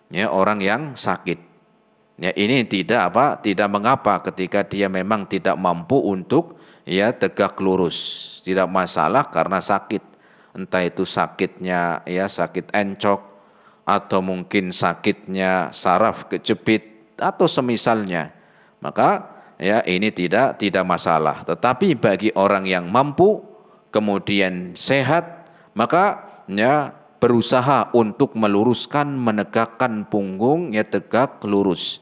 Ya, orang yang sakit. Ya, ini tidak mengapa ketika dia memang tidak mampu untuk ya tegak lurus. Tidak masalah karena sakit. Entah itu sakitnya ya sakit encok atau mungkin sakitnya saraf kejepit atau semisalnya. Maka ya ini tidak masalah. Tetapi bagi orang yang mampu kemudian sehat, maka ya berusaha untuk meluruskan, menegakkan punggung ya tegak lurus.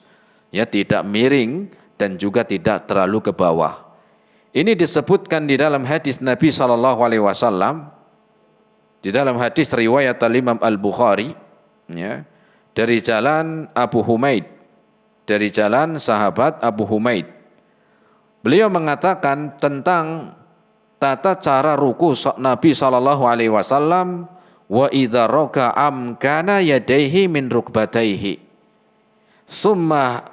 Ya tidak miring dan juga tidak terlalu ke bawah. Ini disebutkan di dalam hadis Nabi sallallahu alaihi wasallam, di dalam hadis riwayat Imam Al-Bukhari ya, dari jalan Abu Humaid, dari jalan sahabat Abu Humaid. Beliau mengatakan tentang tata cara ruku Nabi sallallahu alaihi wasallam, wa idza raka'a amkana yadayhi min rukbatayhi. Summa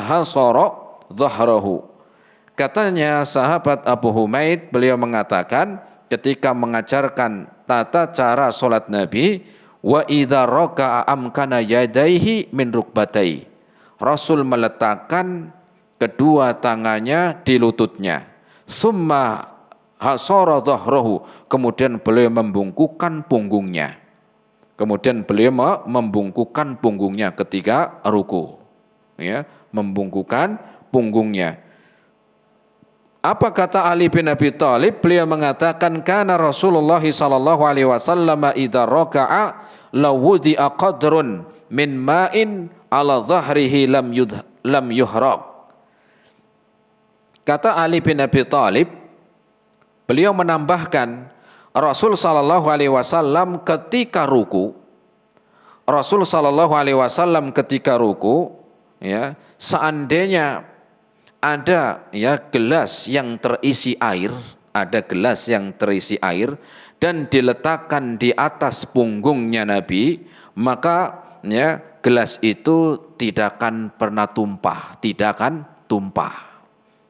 hasara dhahrahu. Katanya sahabat Abu Humaid, beliau mengatakan ketika mengajarkan tata cara salat Nabi, wa idza raka'a amkana yadayhi min rukbatayhi. Rasul meletakkan kedua tangannya di lututnya. Summa hasara dhahrahu. Kemudian beliau membungkukkan punggungnya. Kemudian beliau membungkukkan punggungnya ketika ruku. Ya, membungkukkan punggungnya. Apa kata Ali bin Abi Thalib? Beliau mengatakan kana Rasulullah sallallahu alaihi wasallam idza raka'a law wudi'a qadrun min ma'in ala dhahrihi lam yuhraq. Kata Ali bin Abi Thalib, beliau menambahkan Rasul sallallahu alaihi wasallam ketika ruku, Rasul sallallahu alaihi wasallam ketika ruku, ya, seandainya ada ya gelas yang terisi air, ada gelas yang terisi air dan diletakkan di atas punggungnya Nabi, maka ya gelas itu tidak akan pernah tumpah, tidak akan tumpah.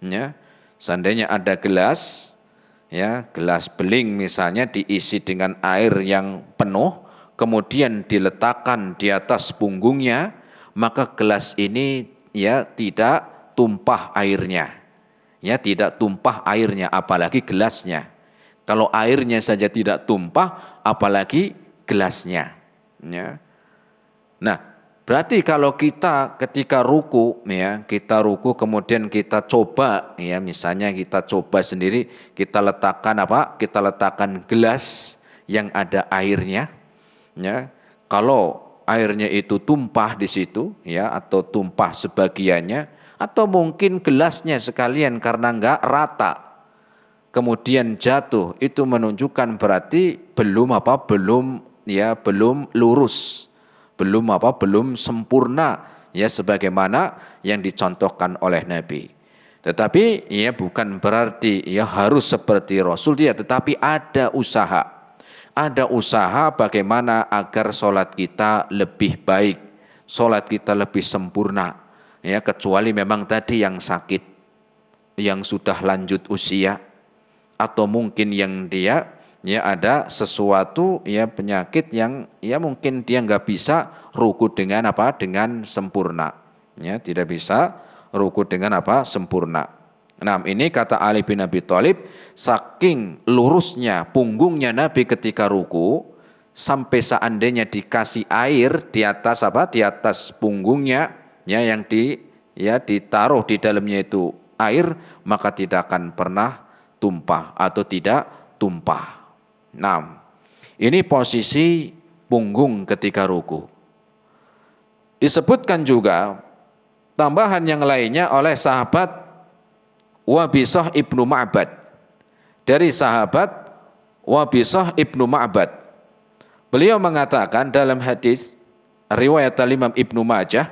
Ya, seandainya ada gelas, ya gelas beling misalnya diisi dengan air yang penuh, kemudian diletakkan di atas punggungnya, maka gelas ini ya tidak tumpah airnya. Ya tidak tumpah airnya, apalagi gelasnya. Kalau airnya saja tidak tumpah, apalagi gelasnya. Ya. Nah, berarti kalau kita ketika ruku, ya kita ruku kemudian kita coba, ya misalnya kita coba sendiri, kita letakkan apa? Kita letakkan gelas yang ada airnya, ya. Kalau airnya itu tumpah di situ, ya atau tumpah sebagiannya, atau mungkin gelasnya sekalian karena enggak rata, kemudian jatuh, itu menunjukkan berarti belum lurus. Belum sempurna ya sebagaimana yang dicontohkan oleh Nabi. Tetapi ya bukan berarti ya harus seperti Rasul dia, tetapi ada usaha. Ada usaha bagaimana agar sholat kita lebih baik, sholat kita lebih sempurna. Ya kecuali memang tadi yang sakit, yang sudah lanjut usia, atau mungkin yang dia ya ada sesuatu ya penyakit yang ya mungkin dia nggak bisa ruku dengan dengan sempurna, ya tidak bisa ruku dengan sempurna. Nah ini kata Ali bin Abi Thalib, saking lurusnya punggungnya Nabi ketika ruku, sampai seandainya dikasih air di atas di atas punggungnya ya yang ditaruh di dalamnya itu air, maka tidak akan pernah tumpah atau tidak tumpah. Nah, ini posisi punggung ketika ruku. Disebutkan juga tambahan yang lainnya oleh sahabat Wabisah ibnu Ma'bad. Dari sahabat Wabisah ibnu Ma'bad, beliau mengatakan dalam hadis riwayat Imam Ibnu Majah,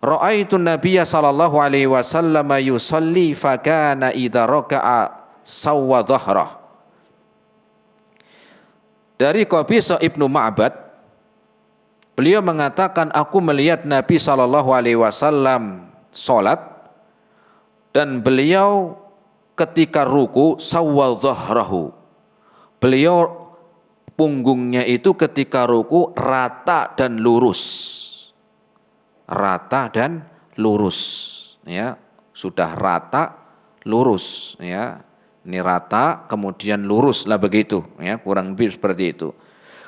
ra'aitun Nabiyya sallallahu alaihi wasallam yusalli fakana idza raka'a sawwa dhahrah. Dari Qabisah ibnu Ma'bad, beliau mengatakan aku melihat Nabi sallallahu alaihi wasallam salat dan beliau ketika ruku sawwa dhahrahu. Beliau punggungnya itu ketika ruku rata dan lurus. Rata dan lurus, ya. Sudah rata, lurus, ya. Ini rata kemudian lurus lah begitu, ya, kurang lebih seperti itu.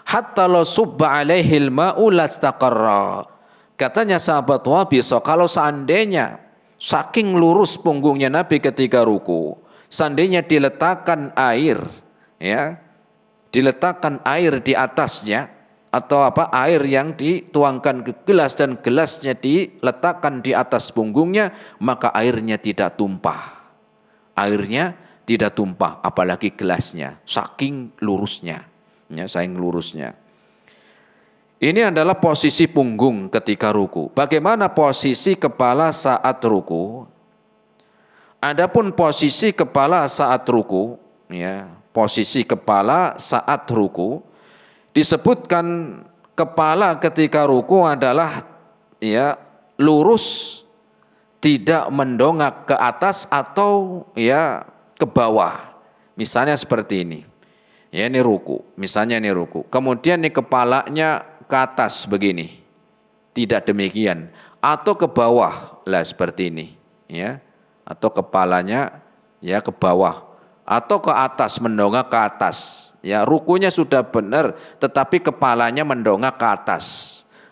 Hatta law subba alaihil ma'u lastaqarra. Katanya sahabat Wabiso, kalau seandainya saking lurus punggungnya Nabi ketika ruku, seandainya diletakkan air, ya, diletakkan air di atasnya, atau air yang dituangkan ke gelas dan gelasnya diletakkan di atas punggungnya, maka airnya tidak tumpah. Airnya tidak tumpah, apalagi gelasnya, saking lurusnya, ya, saking lurusnya. Ini adalah posisi punggung ketika ruku. Bagaimana posisi kepala saat ruku? Adapun posisi kepala saat ruku, ya, posisi kepala saat ruku disebutkan kepala ketika ruku adalah, ya, lurus, tidak mendongak ke atas atau, ya, ke bawah. Misalnya seperti ini. Ya, ini ruku. Misalnya ini ruku. Kemudian ini kepalanya ke atas begini. Tidak demikian. Atau ke bawah lah seperti ini, ya. Atau kepalanya, ya, ke bawah. Atau ke atas, mendongak ke atas. Ya, rukunya sudah benar, tetapi kepalanya mendongak ke atas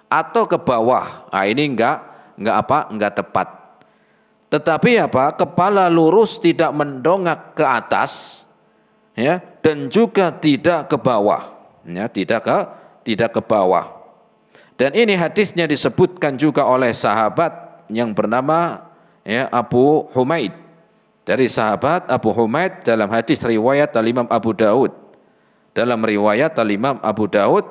atau ke bawah. Nah, ini enggak tepat. Tetapi kepala lurus, tidak mendongak ke atas, ya, dan juga tidak ke bawah, ya, tidak ke bawah. Dan ini hadisnya disebutkan juga oleh sahabat yang bernama, ya, Abu Humaid. Dari sahabat Abu Humaid dalam hadis riwayat Al-Imam Abu Daud. Dalam riwayat Al-Imam Abu Daud,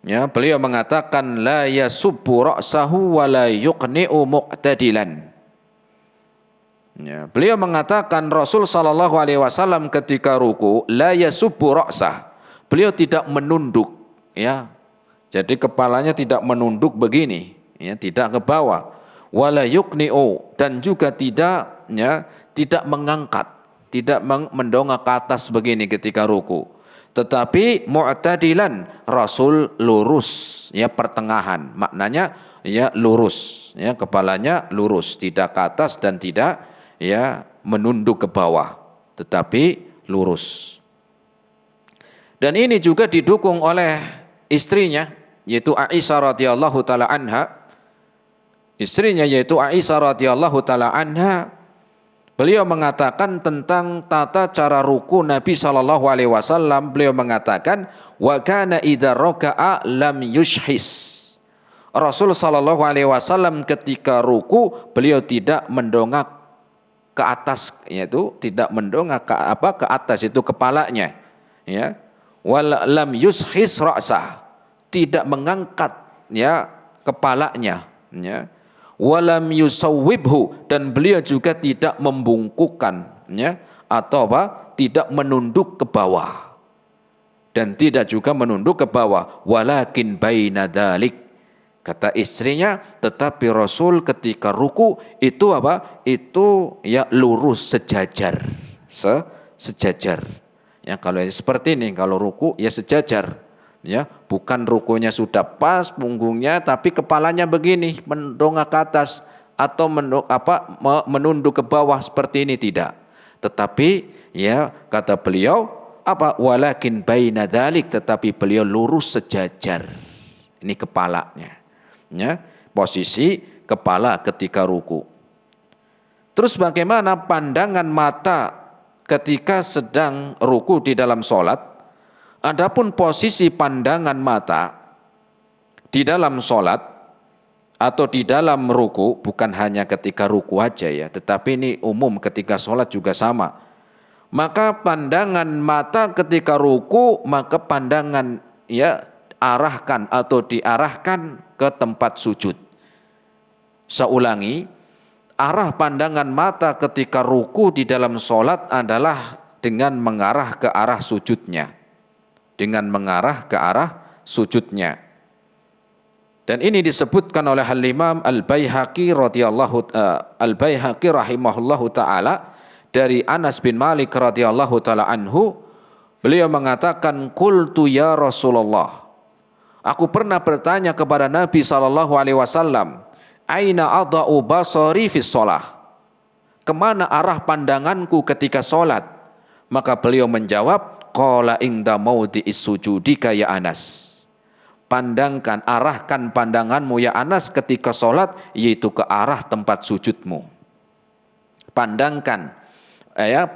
ya, beliau mengatakan la yasubbu ra'sahu wa la yuqni'u muqtadilan. Ya, beliau mengatakan Rasul sallallahu alaihi wasallam ketika ruku la yasubbu ra'sah. Beliau tidak menunduk, ya. Jadi kepalanya tidak menunduk begini, ya, tidak ke bawah. Wala yuqni'u, dan juga tidak, ya, tidak mengangkat, tidak mendongak ke atas begini ketika ruku. Tetapi mu'tadilan, Rasul lurus, ya, pertengahan. Maknanya, ya, lurus, ya, kepalanya lurus, tidak ke atas dan tidak, ya, menunduk ke bawah, tetapi lurus. Dan ini juga didukung oleh istrinya, yaitu Aisyah radhiyallahu taala anha. Istrinya yaitu Aisyah radhiyallahu taala anha, beliau mengatakan tentang tata cara ruku Nabi sallallahu alaihi wasallam. Beliau mengatakan wa kana idza raka'a lam yushhis. Rasul sallallahu alaihi wasallam ketika ruku beliau tidak mendongak ke atas, yaitu tidak mendongak ke atas itu kepalanya, ya. Wal lam yushis ra'sah, tidak mengangkat, ya, kepalanya, ya. Walam yusawwibhu, dan beliau juga tidak membungkukkan, ya, atau tidak menunduk ke bawah, dan tidak juga menunduk ke bawah. Walakin baina dzalik, kata istrinya, tetapi Rasul ketika ruku itu itu, ya, lurus sejajar, sejajar. Ya, kalau seperti ini, kalau ruku, ya, sejajar. Ya, bukan rukunya sudah pas punggungnya, tapi kepalanya begini mendongak ke atas atau menunduk ke bawah seperti ini, tidak. Tetapi, ya, kata beliau walakin baina dzalik, tetapi beliau lurus sejajar. Ini kepalanya. Ya, posisi kepala ketika ruku. Terus bagaimana pandangan mata ketika sedang ruku di dalam sholat? Adapun posisi pandangan mata di dalam sholat atau di dalam ruku, bukan hanya ketika ruku aja, ya, tetapi ini umum ketika sholat juga sama. Maka pandangan mata ketika ruku, maka pandangan, ya, arahkan atau diarahkan ke tempat sujud. Saya ulangi, arah pandangan mata ketika ruku di dalam sholat adalah dengan mengarah ke arah sujudnya. Dengan mengarah ke arah sujudnya. Dan ini disebutkan oleh Al-Imam Al-Baihaqi rahimahullahu taala dari Anas bin Malik radhiyallahu taala anhu, Beliau mengatakan, qultu ya Rasulullah, aku pernah bertanya kepada Nabi sallallahu alaihi wasallam, aina adau basari fis shalah? Kemana arah pandanganku ketika salat? Maka beliau menjawab, qala inda maudhi'is sujudika ya Anas. Arahkan pandanganmu ya Anas ketika salat, yaitu ke arah tempat sujudmu. Pandangkan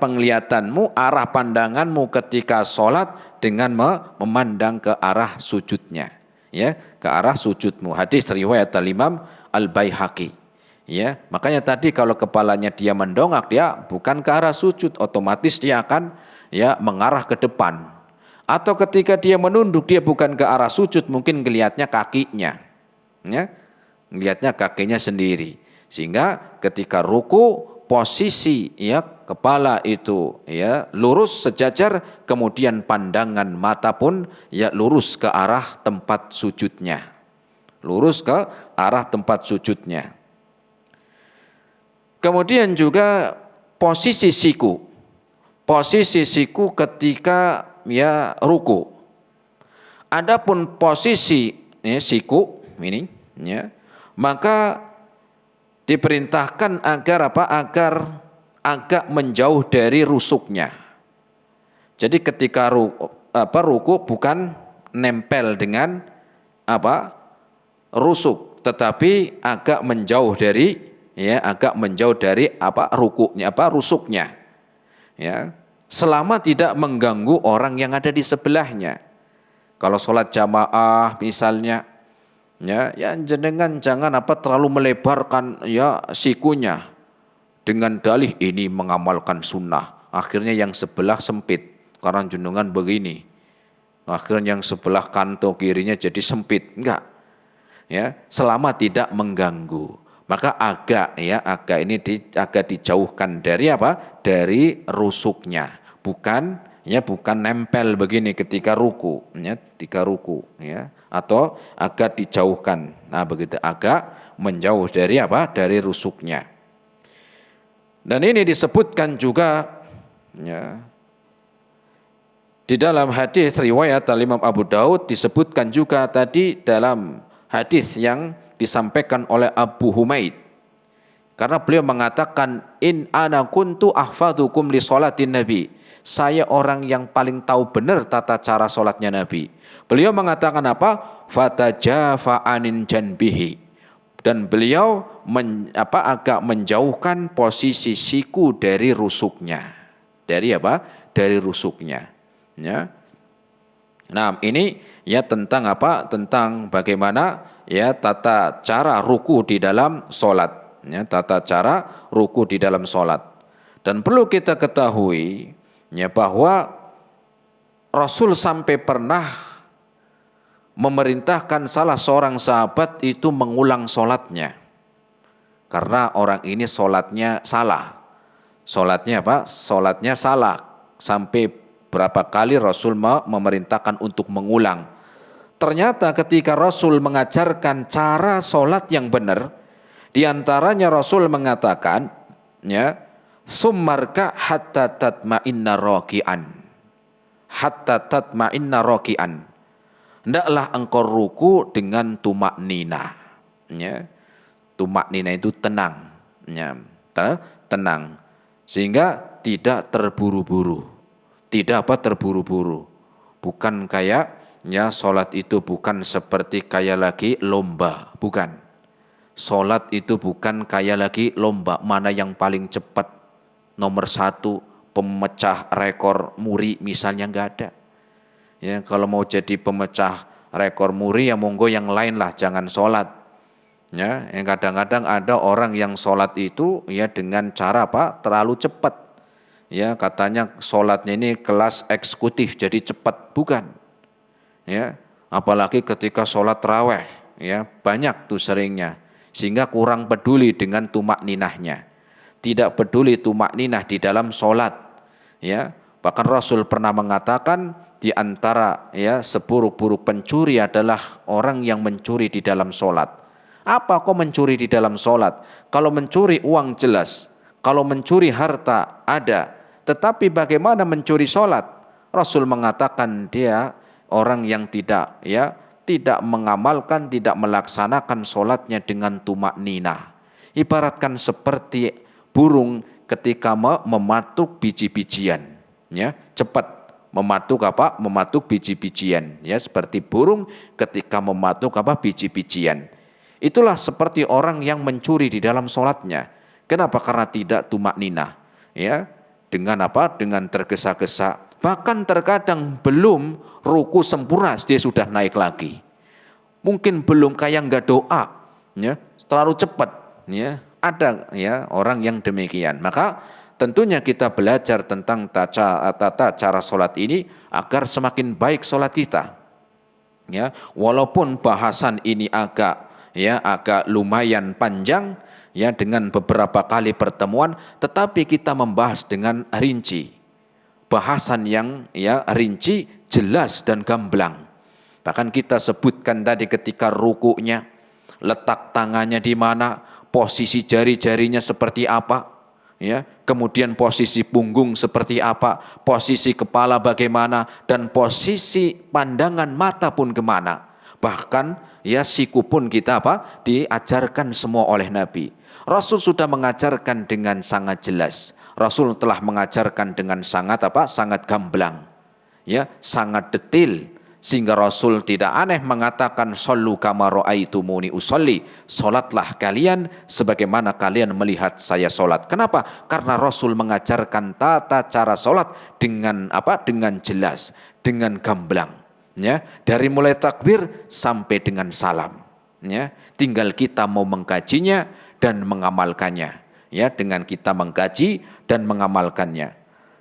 penglihatanmu, arah pandanganmu ketika sholat dengan memandang ke arah sujudnya, ya, ke arah sujudmu. Hadis riwayat Imam Al-Baihaqi. Ya, makanya tadi kalau kepalanya dia mendongak, dia bukan ke arah sujud, otomatis dia akan mengarah ke depan. Atau ketika dia menunduk, dia bukan ke arah sujud, mungkin ngelihatnya kakinya, ya, ngelihatnya kakinya sendiri. Sehingga ketika ruku, posisi kepala itu lurus sejajar, kemudian pandangan mata pun lurus ke arah tempat sujudnya. Lurus ke arah tempat sujudnya. Kemudian juga posisi siku. Posisi siku ketika ruku. Adapun posisi siku ini maka diperintahkan agar agar agak menjauh dari rusuknya. Jadi ketika ruku bukan nempel dengan rusuk, tetapi agak menjauh dari rukunya, rusuknya. Ya, selama tidak mengganggu orang yang ada di sebelahnya. Kalau sholat jamaah misalnya, jenengan jangan terlalu melebarkan sikunya dengan dalih ini mengamalkan sunnah. Akhirnya yang sebelah sempit karena jenengan begini. Akhirnya yang sebelah kanto kirinya jadi sempit. Enggak. Ya, selama tidak mengganggu. Maka agak ini agak dijauhkan dari dari rusuknya. Bukan nempel begini ketika ruku, atau agak dijauhkan. Nah, begitu, agak menjauh dari dari rusuknya. Dan ini disebutkan juga di dalam hadis riwayat Imam Abu Daud, disebutkan juga tadi dalam hadis yang disampaikan oleh Abu Humaid. Karena beliau mengatakan, in ana kuntu ahfadukum li sholatin nabi. Saya orang yang paling tahu benar tata cara sholatnya Nabi. Beliau mengatakan apa? Fatajafa anin janbihi. Dan beliau agak menjauhkan posisi siku dari rusuknya. Dari rusuknya. Ya. Nah, ini tentang tentang bagaimana tata cara ruku di dalam sholat. Tata cara ruku di dalam sholat. Dan perlu kita ketahui bahwa Rasul sampai pernah memerintahkan salah seorang sahabat itu mengulang sholatnya. Karena orang ini sholatnya salah. Sholatnya salah. Sampai berapa kali Rasul memerintahkan untuk mengulang. Ternyata ketika Rasul mengajarkan cara sholat yang benar, diantaranya Rasul mengatakan, summarka hatta tatma'inna raki'an. Hatta tatma'inna raki'an. Hendaklah engkau ruku dengan tumak nina. Tumak nina itu tenang. Tenang. Sehingga tidak terburu-buru. Tidak terburu-buru. Bukan kayak sholat itu bukan seperti kayak lagi lomba. Bukan. Sholat itu bukan kayak lagi lomba. Mana yang paling cepat. Nomor 1 pemecah rekor muri misalnya, nggak ada. Kalau mau jadi pemecah rekor muri monggo yang lain lah, jangan sholat. Yang kadang-kadang ada orang yang sholat itu dengan cara terlalu cepat. Katanya sholatnya ini kelas eksekutif jadi cepat, bukan. Apalagi ketika sholat raweh, banyak tuh seringnya, sehingga kurang peduli dengan tumak ninahnya. Tidak peduli tumak ninah di dalam sholat. Bahkan Rasul pernah mengatakan di antara seburuk-buruk pencuri adalah orang yang mencuri di dalam sholat. Apa kok mencuri di dalam sholat? Kalau mencuri uang jelas, kalau mencuri harta ada, tetapi bagaimana mencuri sholat? Rasul mengatakan dia orang yang tidak mengamalkan, tidak melaksanakan sholatnya dengan tumak ninah. Ibaratkan seperti burung ketika mematuk biji-bijian, ya, cepat mematuk mematuk biji-bijian, ya, seperti burung ketika mematuk biji-bijian. Itulah seperti orang yang mencuri di dalam sholatnya. Kenapa? Karena tidak tumak ninah, ya, dengan dengan tergesa-gesa. Bahkan terkadang belum ruku sempurna dia sudah naik lagi. Mungkin belum kayak nggak doa, ya, terlalu cepat, ya. Ada, ya, orang yang demikian. Maka tentunya kita belajar tentang tata cara sholat ini agar semakin baik sholat kita. Ya, walaupun bahasan ini agak lumayan panjang, ya, dengan beberapa kali pertemuan, tetapi kita membahas dengan rinci. Bahasan yang rinci, jelas dan gamblang. Bahkan kita sebutkan tadi ketika rukuknya, letak tangannya di mana, posisi jari-jarinya seperti apa, ya, kemudian posisi punggung seperti apa, posisi kepala bagaimana, dan posisi pandangan mata pun kemana. Bahkan, ya, siku pun kita diajarkan semua oleh Nabi. Rasul sudah mengajarkan dengan sangat jelas. Rasul telah mengajarkan dengan sangat sangat gamblang, ya, sangat detail, sehingga Rasul tidak aneh mengatakan shollu kama ra'aitumuni usolli, salatlah kalian sebagaimana kalian melihat saya salat. Kenapa? Karena Rasul mengajarkan tata cara salat dengan dengan jelas, dengan gamblang, ya, dari mulai takbir sampai dengan salam, ya. Tinggal kita mau mengkajinya dan mengamalkannya, ya, dengan kita mengkaji dan mengamalkannya.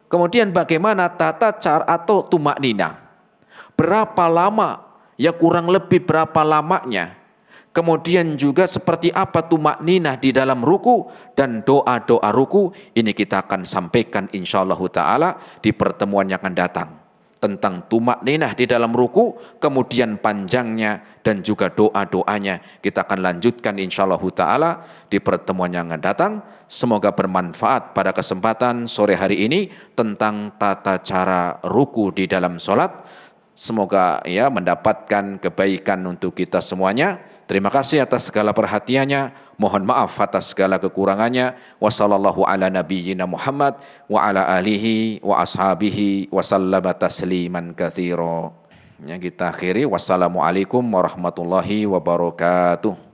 Kemudian bagaimana tata cara atau tumak ninah? Berapa lama? Ya, kurang lebih berapa lamanya? Kemudian juga seperti apa tumak ninah di dalam ruku dan doa-doa ruku, ini kita akan sampaikan insyaallah ta'ala di pertemuan yang akan datang. Tentang tumak ninah di dalam ruku, kemudian panjangnya dan juga doa-doanya kita akan lanjutkan insyaallah ta'ala di pertemuan yang akan datang. Semoga bermanfaat pada kesempatan sore hari ini tentang tata cara ruku di dalam sholat. Semoga, ya, mendapatkan kebaikan untuk kita semuanya. Terima kasih atas segala perhatiannya. Mohon maaf atas segala kekurangannya. Wassallallahu ala nabiyyina Muhammad wa ala alihi wa ashabihi wa sallama tasliman katsira. Ya, kita akhiri. Wassalamualaikum warahmatullahi wabarakatuh.